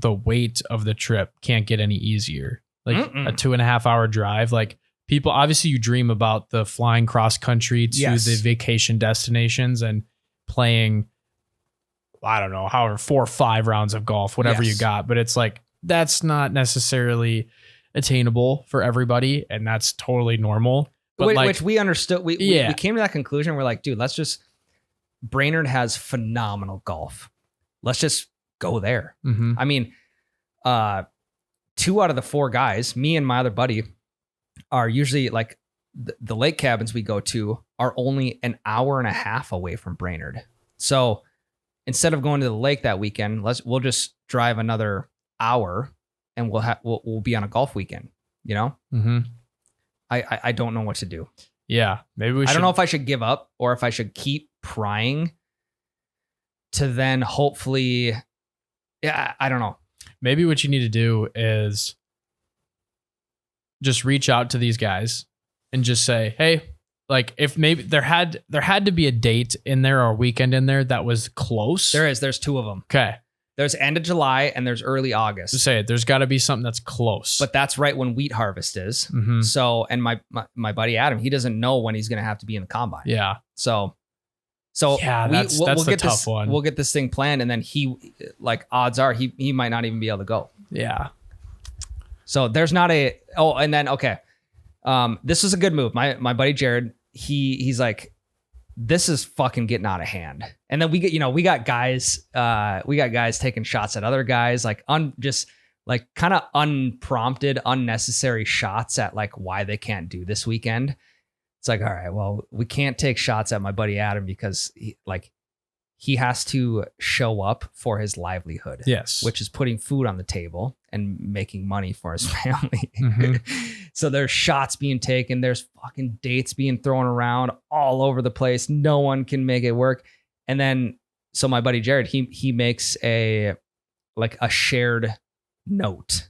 weight of the trip can't get any easier. Like a 2.5 hour drive, like people, obviously you dream about the flying cross country to the vacation destinations and playing, I don't know, however, 4 or 5 rounds of golf, whatever you got. But it's like, that's not necessarily attainable for everybody. And that's totally normal. But which we understood. We came to that conclusion. We're like, dude, Brainerd has phenomenal golf. Let's just go there. I mean, 2 out of the 4 guys, me and my other buddy, are usually like the lake cabins we go to are only an hour and a half away from Brainerd. So instead of going to the lake that weekend, we'll just drive another hour and we'll be on a golf weekend, I don't know what to do. Yeah. Maybe I don't know if I should give up or if I should keep prying to then hopefully, I don't know. Maybe what you need to do is just reach out to these guys and just say, hey, like if maybe there had to be a date in there or a weekend in there that was close. There's 2 of them. Okay. There's end of July and there's early August. Just say it. There's got to be something that's close. But that's right when wheat harvest is. So, and my buddy Adam, he doesn't know when he's going to have to be in the combine. Yeah. So yeah, we'll get tough this one. We'll get this thing planned, and then odds are he might not even be able to go. Yeah. So there's not and then this was a good move. My buddy Jared, he's like, this is fucking getting out of hand. And then we got guys taking shots at other guys, like just like kind of unprompted, unnecessary shots at like why they can't do this weekend. It's like, all right, well, we can't take shots at my buddy Adam because he has to show up for his livelihood. Yes. Which is putting food on the table and making money for his family. So there's shots being taken. There's fucking dates being thrown around all over the place. No one can make it work. And then, so my buddy Jared, he makes a shared note,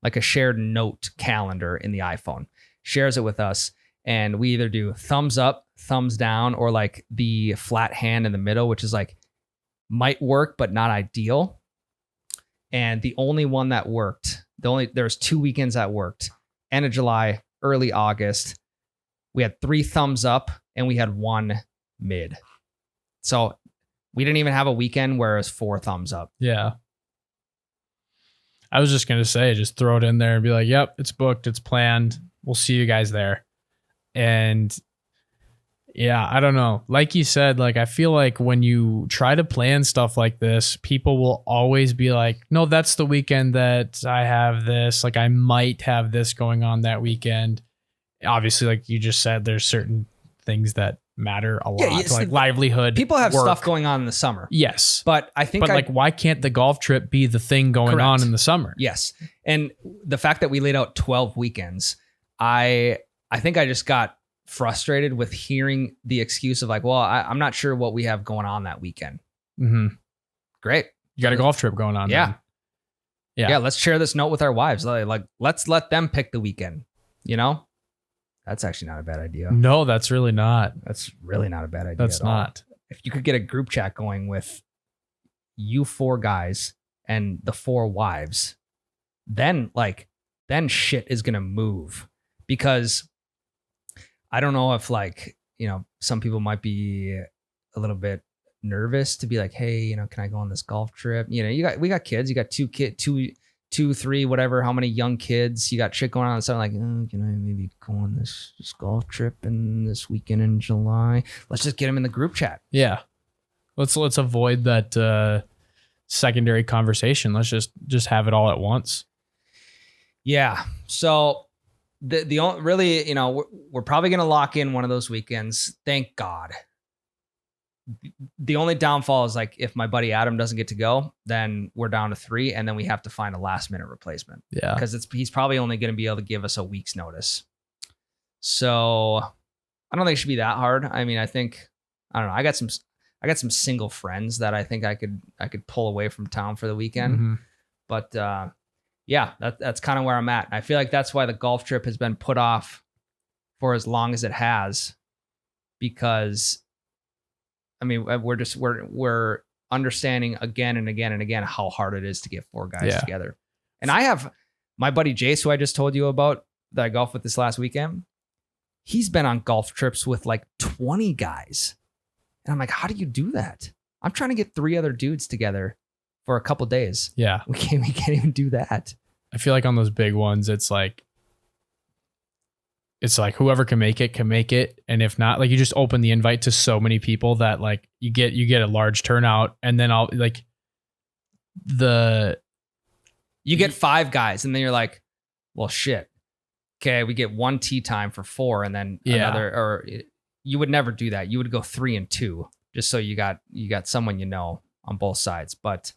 like a shared note calendar in the iPhone, shares it with us. And we either do thumbs up, thumbs down, or like the flat hand in the middle, which is like might work, but not ideal. And the only one that worked, there's 2 weekends that worked. End of July, early August. We had 3 thumbs up and we had 1 mid. So we didn't even have a weekend where it was 4 thumbs up. Yeah. I was just going to say, just throw it in there and be like, yep, it's booked. It's planned. We'll see you guys there. And yeah, I don't know. Like you said, like, I feel like when you try to plan stuff like this, people will always be like, no, that's the weekend that I have this. Like, I might have this going on that weekend. Obviously, like you just said, there's certain things that matter a lot, like livelihood. People have work. Stuff going on in the summer. Yes. But I think like, why can't the golf trip be the thing going on in the summer? Yes. And the fact that we laid out 12 weekends, I think I just got frustrated with hearing the excuse of like, well, I'm not sure what we have going on that weekend. Great. You got a golf trip going on. Yeah. Then. Yeah. Yeah. Let's share this note with our wives. Like, let's let them pick the weekend. You know, that's actually not a bad idea. No, that's really not. That's really not a bad idea. That's at all. not. If you could get a group chat going with you 4 guys and the 4 wives, then shit is gonna move. Because I don't know if some people might be a little bit nervous to be like, hey, can I go on this golf trip? We got kids, you got 2, 3, whatever, how many young kids, you got shit going on. So I'm like, can I maybe go on this golf trip in this weekend in July? Let's just get them in the group chat. Yeah. Let's avoid that secondary conversation. Let's just have it all at once. Yeah. So the only really, we're probably going to lock in one of those weekends. Thank God. The only downfall is like if my buddy Adam doesn't get to go, then we're down to 3, and then we have to find a last minute replacement. Yeah. Because he's probably only going to be able to give us a week's notice. So I don't think it should be that hard. I mean, I don't know. I got some single friends that I think I could pull away from town for the weekend. Mm-hmm. But yeah, that's kind of where I'm at. I feel like that's why the golf trip has been put off for as long as it has, because I mean, we're understanding again and again and again how hard it is to get 4 guys together. And I have my buddy Jace, who I just told you about, that I golfed with this last weekend. He's been on golf trips with like 20 guys. And I'm like, how do you do that? I'm trying to get 3 other dudes together for a couple days. Yeah. We can't even do that. I feel like on those big ones, it's like whoever can make it. And if not, like, you just open the invite to so many people that like you get a large turnout, and then you get 5 guys, and then you're like, well, shit. Okay, we get 1 tee time for 4, and then another, or you would never do that. You would go 3 and 2 just so you got someone on both sides. But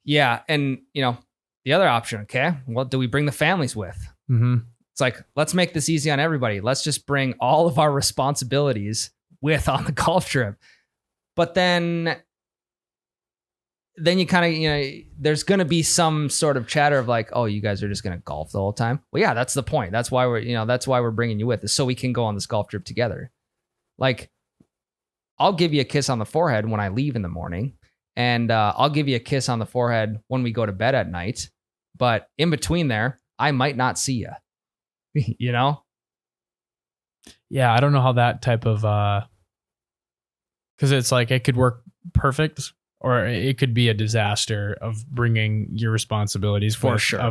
yeah, and the other option, okay, well, do we bring the families with? Mm-hmm. It's like, let's make this easy on everybody. Let's just bring all of our responsibilities with on the golf trip. But then you kind of, there's going to be some sort of chatter of like, oh, you guys are just going to golf the whole time. Well, yeah, that's the point. That's why we're bringing you with, is so we can go on this golf trip together. Like, I'll give you a kiss on the forehead when I leave in the morning, and I'll give you a kiss on the forehead when we go to bed at night. But in between there, I might not see you. Yeah, I don't know how that type of because it's like it could work perfect, or it could be a disaster of bringing your responsibilities for sure.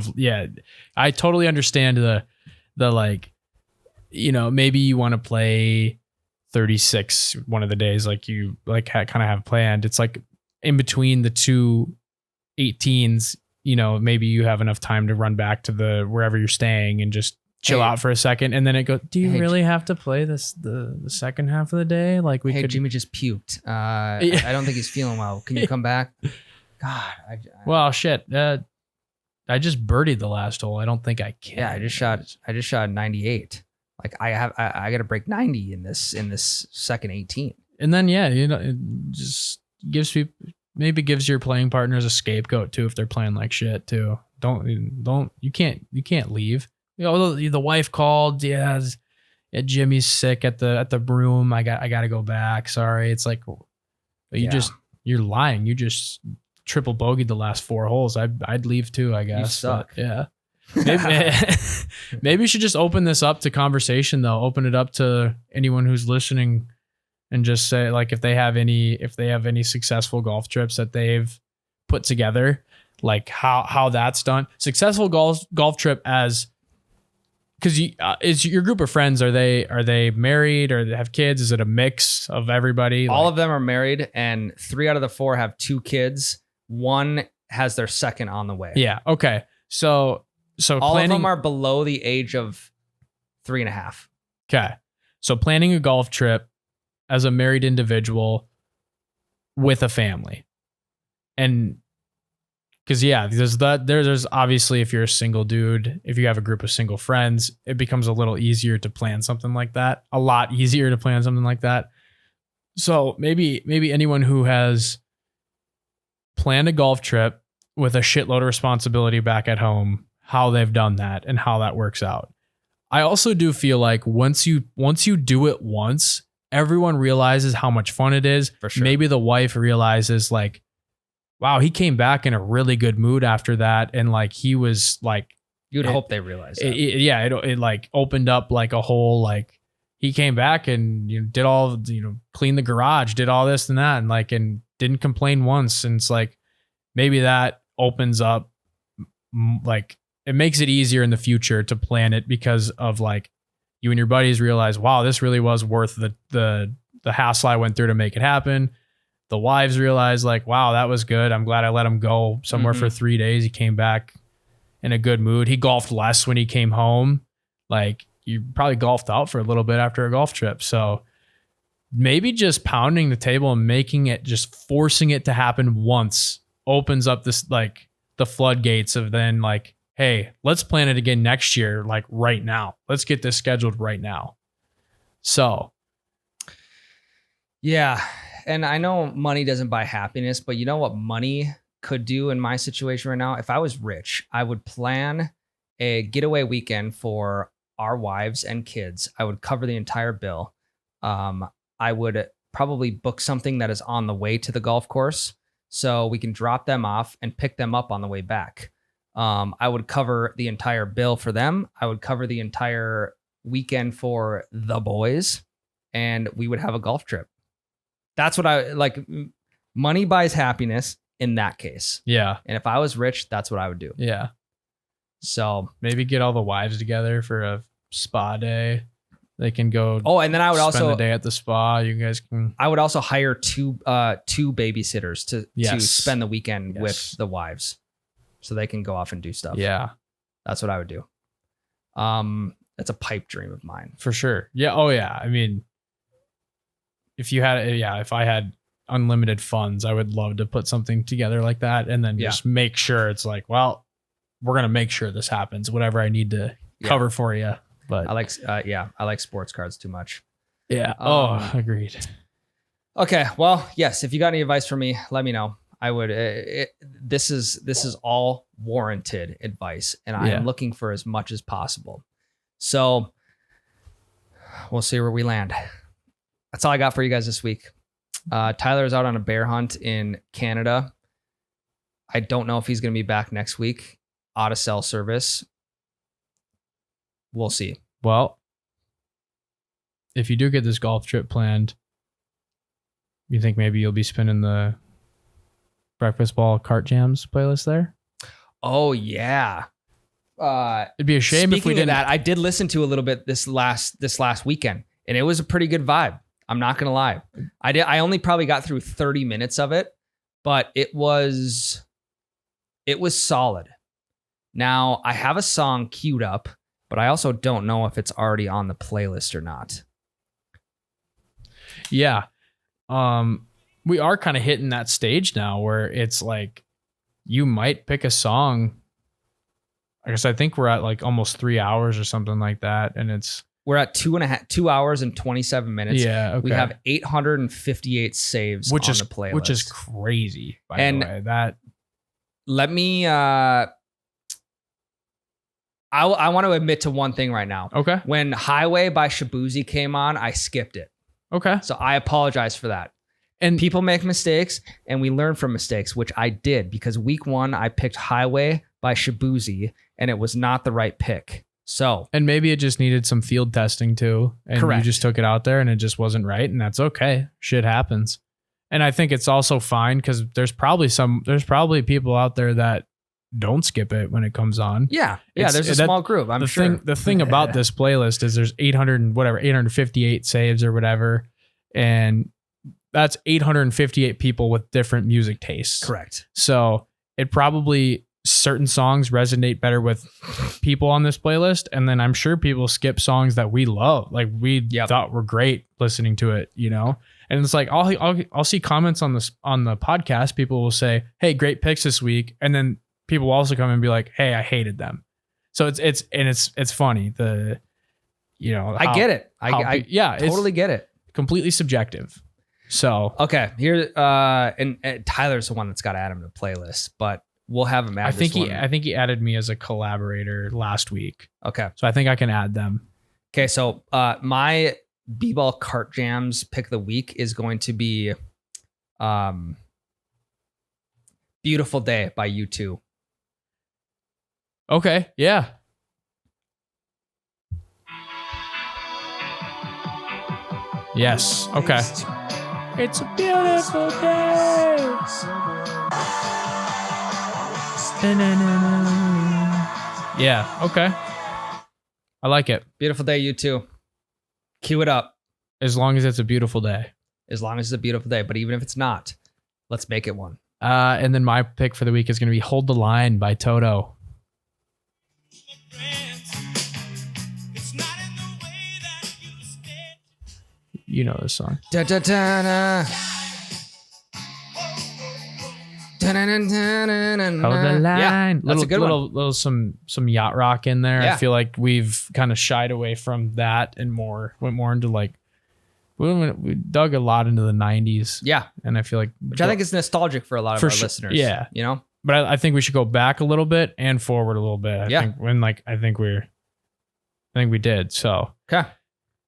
I totally understand the like, maybe you want to play 36 one of the days, like you kind of have planned. It's like in between the 2 18s, maybe you have enough time to run back to wherever you're staying and just chill out for a second, and then it goes, do you really have to play the second half of the day? Like Jimmy just puked. I don't think he's feeling well. Can you come back? God. Well, shit. I just birdied the last hole. I don't think I can. Yeah, I just shot 98. Like I got to break 90 in this second 18. And then it just gives your playing partners a scapegoat too if they're playing like shit too. You can't leave. The wife called. Yeah, Jimmy's sick at the broom. I got to go back. Sorry. It's like, you're lying. You just triple bogeyed the last 4 holes. I'd leave too, I guess. You suck. But, yeah. Maybe you should just open this up to conversation though. Open it up to anyone who's listening, and just say like if they have any successful golf trips that they've put together, like how that's done. Successful golf trip as. Because is your group of friends, are they married or they have kids? Is it a mix of everybody? All of them are married, and 3 out of the 4 have 2 kids. 1 has their second on the way. Yeah. Okay. So all of them are below the age of 3.5. Okay. So planning a golf trip as a married individual with a family, and because there's obviously, if you're a single dude, if you have a group of single friends, it becomes a little easier to plan something like that. A lot easier to plan something like that. So maybe anyone who has planned a golf trip with a shitload of responsibility back at home, how they've done that and how that works out. I also do feel like once you do it once, everyone realizes how much fun it is. For sure. Maybe the wife realizes like, wow, he came back in a really good mood after that. And like, he was like, You'd hope they realize that. it like opened up like a whole, like he came back and did all, clean the garage, did all this and that. And like, and didn't complain once. And it's like, maybe that opens up, like it makes it easier in the future to plan it because of like you and your buddies realize, wow, this really was worth the hassle I went through to make it happen. The wives realize like, wow, that was good. I'm glad I let him go somewhere for 3 days. He came back in a good mood. He golfed less when he came home. Like you probably golfed out for a little bit after a golf trip. So maybe just pounding the table and making it, just forcing it to happen once opens up this, like the floodgates of then like, hey, let's plan it again next year. Like right now, let's get this scheduled right now. So. Yeah. And I know money doesn't buy happiness, but you know what money could do in my situation right now? If I was rich, I would plan a getaway weekend for our wives and kids. I would cover the entire bill. I would probably book something that is on the way to the golf course so we can drop them off and pick them up on the way back. I would cover the entire bill for them. I would cover the entire weekend for the boys, and we would have a golf trip. That's what I like. Money buys happiness in that case. Yeah. And if I was rich, that's what I would do. Yeah. So maybe get all the wives together for a spa day. They can go. Oh, and then I would spend also the day at the spa. You guys can. I would also hire two babysitters to spend the weekend with the wives, so they can go off and do stuff. Yeah, that's what I would do. That's a pipe dream of mine for sure. Yeah. Oh yeah. I mean, if I had unlimited funds, I would love to put something together like that, and then just make sure it's like, well, we're gonna make sure this happens. Whatever I need to cover for you. But I like sports cards too much. Yeah. Agreed. Okay. Well, yes. If you got any advice for me, let me know. I would. This is all warranted advice, and I am looking for as much as possible. So we'll see where we land. That's all I got for you guys this week. Tyler is out on a bear hunt in Canada. I don't know if he's going to be back next week. Out of cell service. We'll see. Well, if you do get this golf trip planned, you think maybe you'll be spinning the Breakfast Ball Cart Jams playlist there? Oh yeah. It'd be a shame if we didn't. That, I did listen to a little bit this last weekend, and it was a pretty good vibe. I'm not gonna lie. I only probably got through 30 minutes of it, but it was solid. Now I have a song queued up, but I also don't know if it's already on the playlist or not. Yeah. We are kind of hitting that stage now where it's like you might pick a song. I guess I think we're at like almost 3 hours or something like that. And we're at 2 hours and 27 minutes. Yeah. Okay. We have 858 saves on the playlist. Which is crazy, by the way. That let me I want to admit to one thing right now. Okay. When Highway by Shabuzi came on, I skipped it. Okay. So I apologize for that. And people make mistakes, and we learn from mistakes, which I did, because week 1 I picked Highway by Shabuzi, and it was not the right pick. So, and maybe it just needed some field testing too, and correct. You just took it out there, and it just wasn't right, and that's okay. Shit happens, and I think it's also fine because there's probably people out there that don't skip it when it comes on. Yeah. There's a small group. I'm sure. The thing about this playlist is there's 858 saves or whatever, and that's 858 people with different music tastes. Correct. So it probably certain songs resonate better with people on this playlist, and then I'm sure people skip songs that we love, like we thought were great listening to it, And it's like I'll see comments on the podcast. People will say, "Hey, great picks this week," and then people will also come and be like, "Hey, I hated them." So it's funny. I get it. I totally get it. Completely subjective. So okay, here and Tyler's the one that's got to add him to the playlist, but we'll have him add I think this one. I think he added me as a collaborator last week. Okay. So I think I can add them. Okay. So my B-ball cart jams pick of the week is going to be Beautiful Day by U2. Okay. Yeah. Yes. Okay. It's a beautiful day. Yeah. Okay. I like it. Beautiful Day, U2. Cue it up. As long as it's a beautiful day. As long as it's a beautiful day. But even if it's not, let's make it one. And then my pick for the week is going to be Hold the Line by Toto. You know this song. Da, da, da, da. Hold the line. Yeah, that's a good one. Little some yacht rock in there. Yeah. I feel like we've kind of shied away from that and went more into like we dug a lot into the 90s. Yeah. And I feel like Which I think is nostalgic for a lot of our listeners. Yeah. You know? But I think we should go back a little bit and forward a little bit. I think we did. So okay.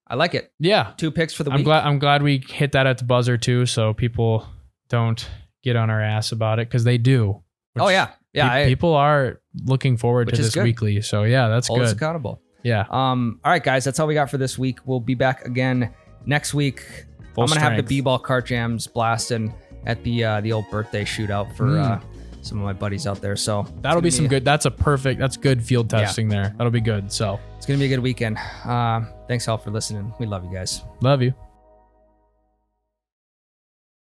I like it. Yeah. 2 picks for the week. I'm glad we hit that at the buzzer too, so people don't get on our ass about it, because they do. Oh yeah. Yeah. People are looking forward to this good. weekly. So yeah, that's Hold us good. accountable. Yeah. All right, guys, that's all we got for this week. We'll be back again next week. Full I'm gonna have the strength. B-ball cart jams blasting at the old birthday shootout for some of my buddies out there. So That'll be some good. That's good field testing there. That'll be good. So it's gonna be a good weekend. Thanks all for listening. We love you guys. love you.